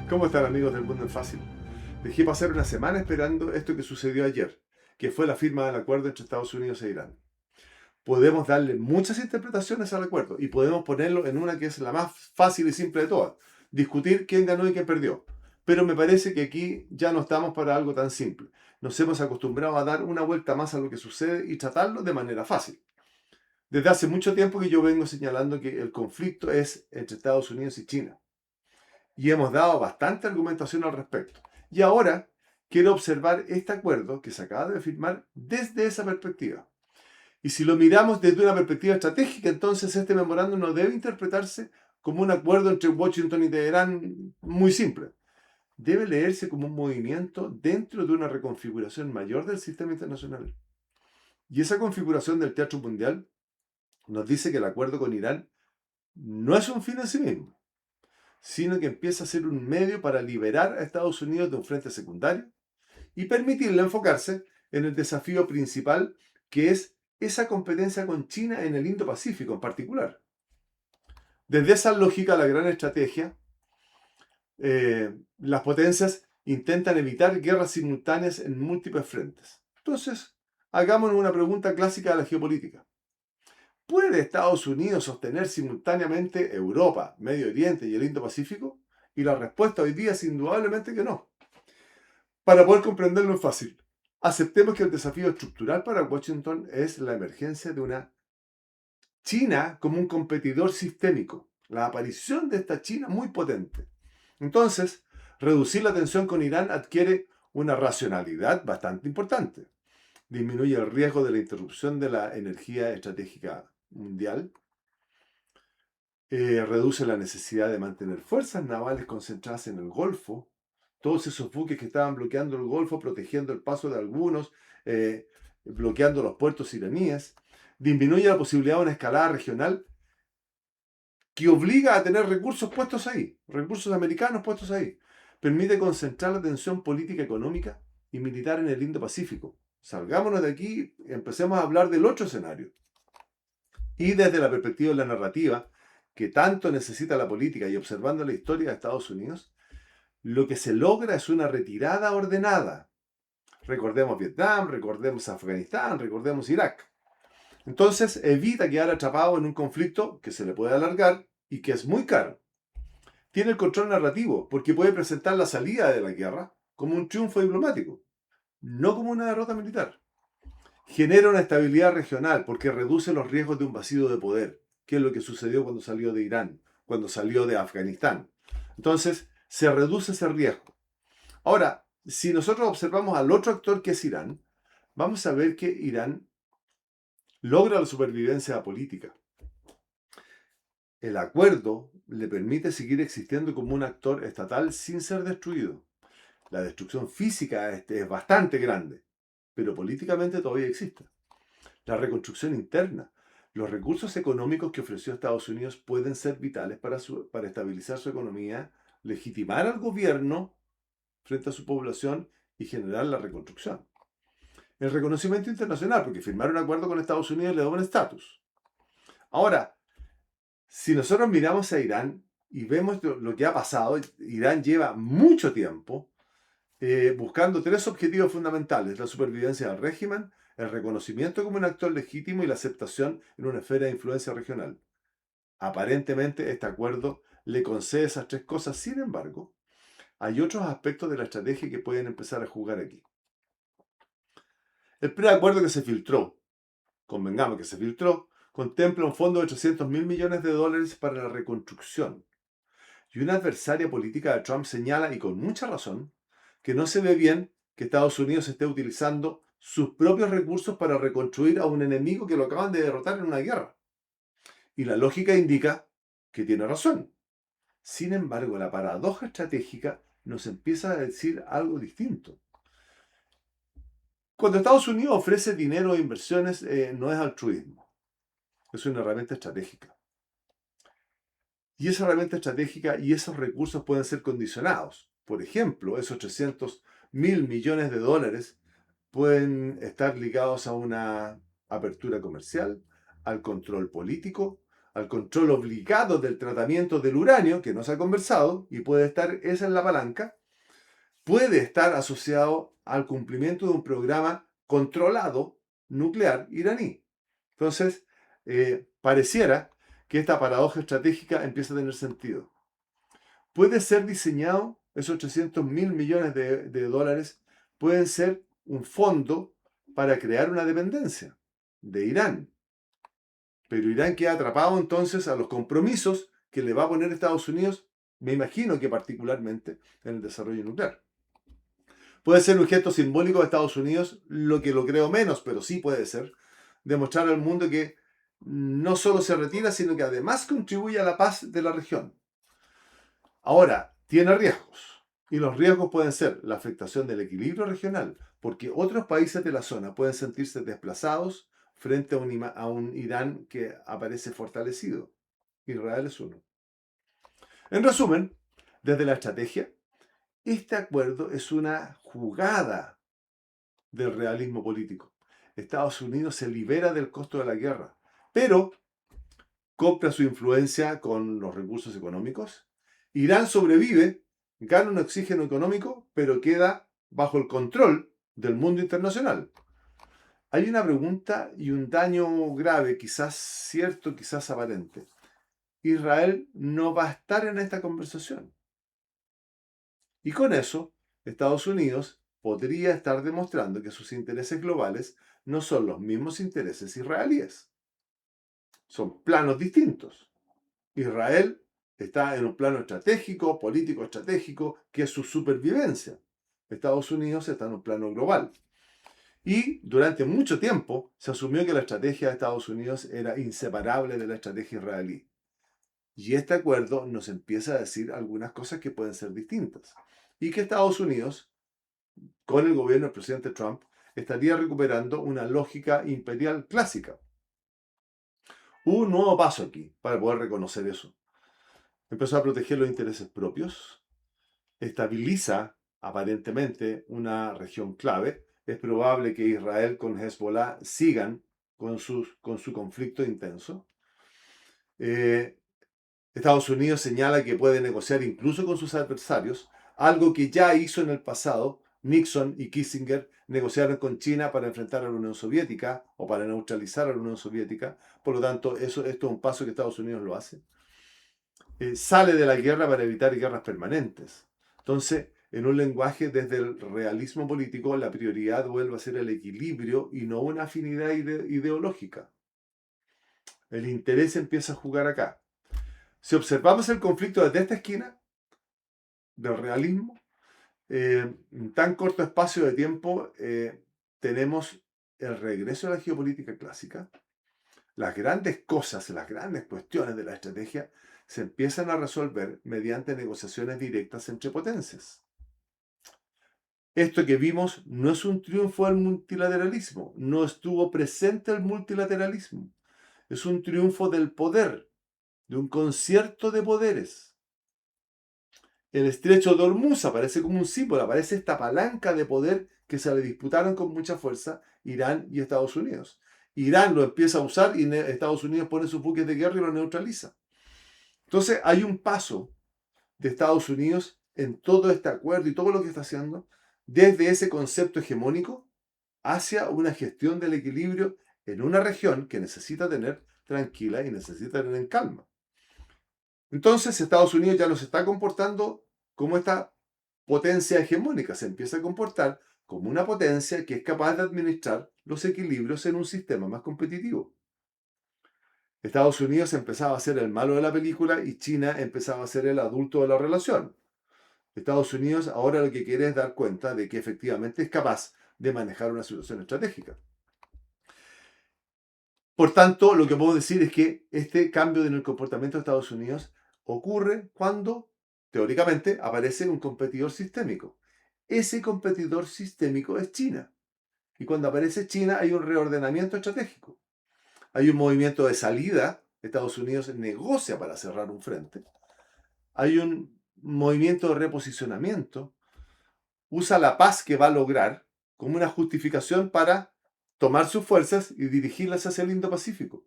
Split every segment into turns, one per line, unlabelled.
¿Cómo están, amigos del Mundo en Fácil? Dejé pasar una semana esperando esto que sucedió ayer, que fue la firma del acuerdo entre Estados Unidos e Irán. Podemos darle muchas interpretaciones al acuerdo y podemos ponerlo en una que es la más fácil y simple de todas, discutir quién ganó y quién perdió. Pero me parece que aquí ya no estamos para algo tan simple. Nos hemos acostumbrado a dar una vuelta más a lo que sucede y tratarlo de manera fácil. Desde hace mucho tiempo que yo vengo señalando que el conflicto es entre Estados Unidos y China y hemos dado bastante argumentación al respecto. Y ahora quiero observar este acuerdo que se acaba de firmar desde esa perspectiva. Y si lo miramos desde una perspectiva estratégica, entonces este memorándum no debe interpretarse como un acuerdo entre Washington y Teherán muy simple. Debe leerse como un movimiento dentro de una reconfiguración mayor del sistema internacional. Y esa configuración del teatro mundial nos dice que el acuerdo con Irán no es un fin en sí mismo, sino que empieza a ser un medio para liberar a Estados Unidos de un frente secundario y permitirle enfocarse en el desafío principal, que es esa competencia con China en el Indo-Pacífico en particular. Desde esa lógica, la gran estrategia, las potencias intentan evitar guerras simultáneas en múltiples frentes. Entonces, hagámonos una pregunta clásica de la geopolítica. ¿Puede Estados Unidos sostener simultáneamente Europa, Medio Oriente y el Indo-Pacífico? Y la respuesta hoy día es indudablemente que no. Para poder comprenderlo es fácil. Aceptemos que el desafío estructural para Washington es la emergencia de una China como un competidor sistémico, la aparición de esta China muy potente. Entonces, reducir la tensión con Irán adquiere una racionalidad bastante importante. Disminuye el riesgo de la interrupción de la energía estratégica mundial, reduce la necesidad de mantener fuerzas navales concentradas en el Golfo, todos esos buques que estaban bloqueando el Golfo, protegiendo el paso de algunos, bloqueando los puertos iraníes, disminuye la posibilidad de una escalada regional que obliga a tener recursos puestos ahí, recursos americanos puestos ahí. Permite concentrar la atención política, económica y militar en el Indo-Pacífico. Salgámonos de aquí, empecemos a hablar del otro escenario. Y desde la perspectiva de la narrativa, que tanto necesita la política y observando la historia de Estados Unidos, lo que se logra es una retirada ordenada. Recordemos Vietnam, recordemos Afganistán, recordemos Irak. Entonces evita quedar atrapado en un conflicto que se le puede alargar y que es muy caro. Tiene el control narrativo porque puede presentar la salida de la guerra como un triunfo diplomático, no como una derrota militar. Genera una estabilidad regional porque reduce los riesgos de un vacío de poder, que es lo que sucedió cuando salió de Irán, cuando salió de Afganistán. Entonces, se reduce ese riesgo. Ahora, si nosotros observamos al otro actor que es Irán, vamos a ver que Irán logra la supervivencia política. El acuerdo le permite seguir existiendo como un actor estatal sin ser destruido. La destrucción física es bastante grande, pero políticamente todavía existe. La reconstrucción interna, los recursos económicos que ofreció Estados Unidos pueden ser vitales para estabilizar su economía, legitimar al gobierno frente a su población y generar la reconstrucción. El reconocimiento internacional, porque firmar un acuerdo con Estados Unidos le da un estatus. Ahora, si nosotros miramos a Irán y vemos lo que ha pasado, Irán lleva mucho tiempo buscando tres objetivos fundamentales: la supervivencia del régimen, el reconocimiento como un actor legítimo y la aceptación en una esfera de influencia regional. Aparentemente este acuerdo le concede esas tres cosas. Sin embargo, hay otros aspectos de la estrategia que pueden empezar a jugar aquí. El preacuerdo que se filtró, convengamos que se filtró, contempla un fondo de 800 mil millones de dólares para la reconstrucción. Y una adversaria política de Trump señala, y con mucha razón, que no se ve bien que Estados Unidos esté utilizando sus propios recursos para reconstruir a un enemigo que lo acaban de derrotar en una guerra. Y la lógica indica que tiene razón. Sin embargo, la paradoja estratégica nos empieza a decir algo distinto. Cuando Estados Unidos ofrece dinero e inversiones, no es altruismo, es una herramienta estratégica. Y esa herramienta estratégica y esos recursos pueden ser condicionados. Por ejemplo, esos 300 mil millones de dólares pueden estar ligados a una apertura comercial, al control político, al control obligado del tratamiento del uranio, que no se ha conversado, y puede estar, esa es la palanca, puede estar asociado al cumplimiento de un programa controlado nuclear iraní. Entonces, pareciera que esta paradoja estratégica empieza a tener sentido. Puede ser diseñado, esos 800.000 millones de dólares pueden ser un fondo para crear una dependencia de Irán. Pero Irán queda atrapado entonces a los compromisos que le va a poner Estados Unidos, me imagino que particularmente en el desarrollo nuclear. Puede ser un gesto simbólico de Estados Unidos, lo que lo creo menos, pero sí puede ser, demostrar al mundo que no solo se retira, sino que además contribuye a la paz de la región. Ahora, tiene riesgos. Y los riesgos pueden ser la afectación del equilibrio regional, porque otros países de la zona pueden sentirse desplazados frente a un Irán que aparece fortalecido. Israel es uno. En resumen, desde la estrategia, este acuerdo es una jugada del realismo político. Estados Unidos se libera del costo de la guerra, pero compra su influencia con los recursos económicos. Irán sobrevive, gana un oxígeno económico, pero queda bajo el control del mundo internacional. Hay una pregunta y un daño grave, quizás cierto, quizás aparente. Israel no va a estar en esta conversación. Y con eso, Estados Unidos podría estar demostrando que sus intereses globales no son los mismos intereses israelíes. Son planos distintos. Israel está en un plano estratégico, político estratégico, que es su supervivencia. Estados Unidos está en un plano global. Y durante mucho tiempo se asumió que la estrategia de Estados Unidos era inseparable de la estrategia israelí. Y este acuerdo nos empieza a decir algunas cosas que pueden ser distintas. Y que Estados Unidos, con el gobierno del presidente Trump, estaría recuperando una lógica imperial clásica. Hubo un nuevo paso aquí para poder reconocer eso. Empezó a proteger los intereses propios, estabiliza aparentemente una región clave. Es probable que Israel con Hezbollah sigan con su conflicto intenso. Estados Unidos señala que puede negociar incluso con sus adversarios, algo que ya hizo en el pasado. Nixon y Kissinger negociaron con China para enfrentar a la Unión Soviética o para neutralizar a la Unión Soviética. Por lo tanto, esto es un paso que Estados Unidos lo hace. Sale de la guerra para evitar guerras permanentes. Entonces, en un lenguaje desde el realismo político, la prioridad vuelve a ser el equilibrio y no una afinidad ideológica. El interés empieza a jugar acá. Si observamos el conflicto desde esta esquina del realismo, en tan corto espacio de tiempo tenemos el regreso a la geopolítica clásica. Las grandes cosas, las grandes cuestiones de la estrategia se empiezan a resolver mediante negociaciones directas entre potencias. Esto que vimos no es un triunfo del multilateralismo, no estuvo presente el multilateralismo. Es un triunfo del poder, de un concierto de poderes. El estrecho de Hormuz aparece como un símbolo, aparece esta palanca de poder que se le disputaron con mucha fuerza Irán y Estados Unidos. Irán lo empieza a usar y Estados Unidos pone sus buques de guerra y lo neutraliza. Entonces hay un paso de Estados Unidos en todo este acuerdo y todo lo que está haciendo, desde ese concepto hegemónico hacia una gestión del equilibrio en una región que necesita tener tranquila y necesita tener en calma. Entonces Estados Unidos ya no se está comportando como esta potencia hegemónica, se empieza a comportar como una potencia que es capaz de administrar los equilibrios en un sistema más competitivo. Estados Unidos empezaba a ser el malo de la película y China empezaba a ser el adulto de la relación. Estados Unidos ahora lo que quiere es dar cuenta de que efectivamente es capaz de manejar una situación estratégica. Por tanto, lo que puedo decir es que este cambio en el comportamiento de Estados Unidos ocurre cuando, teóricamente, aparece un competidor sistémico. Ese competidor sistémico es China. Y cuando aparece China hay un reordenamiento estratégico. Hay un movimiento de salida. Estados Unidos negocia para cerrar un frente. Hay un movimiento de reposicionamiento. Usa la paz que va a lograr como una justificación para tomar sus fuerzas y dirigirlas hacia el Indo-Pacífico.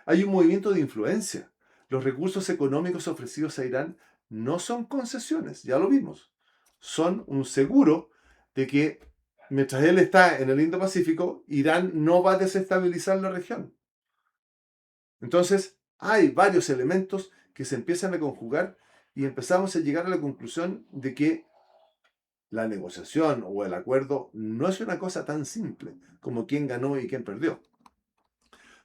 Hay un movimiento de influencia. Los recursos económicos ofrecidos a Irán no son concesiones, ya lo vimos. Son un seguro de que mientras él está en el Indo-Pacífico, Irán no va a desestabilizar la región. Entonces, hay varios elementos que se empiezan a conjugar y empezamos a llegar a la conclusión de que la negociación o el acuerdo no es una cosa tan simple como quién ganó y quién perdió.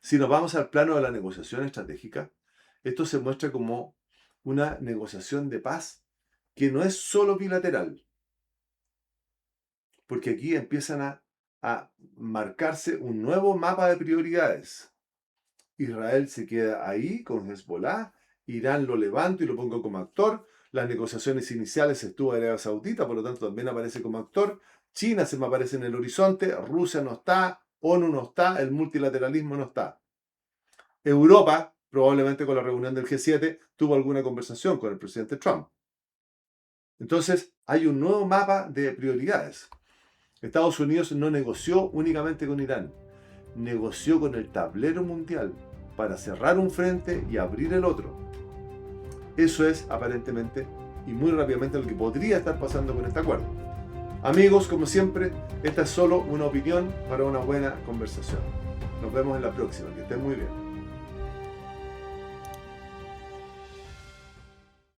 Si nos vamos al plano de la negociación estratégica, esto se muestra como una negociación de paz que no es solo bilateral, porque aquí empiezan a marcarse un nuevo mapa de prioridades. Israel se queda ahí con Hezbollah, Irán lo levanto y lo pongo como actor, las negociaciones iniciales estuvo Arabia Saudita, por lo tanto también aparece como actor, China se me aparece en el horizonte, Rusia no está, ONU no está, el multilateralismo no está. Europa, probablemente con la reunión del G7, tuvo alguna conversación con el presidente Trump. Entonces, hay un nuevo mapa de prioridades. Estados Unidos no negoció únicamente con Irán, negoció con el tablero mundial para cerrar un frente y abrir el otro. Eso es aparentemente y muy rápidamente lo que podría estar pasando con este acuerdo. Amigos, como siempre, esta es solo una opinión para una buena conversación. Nos vemos en la próxima. Que estén muy bien.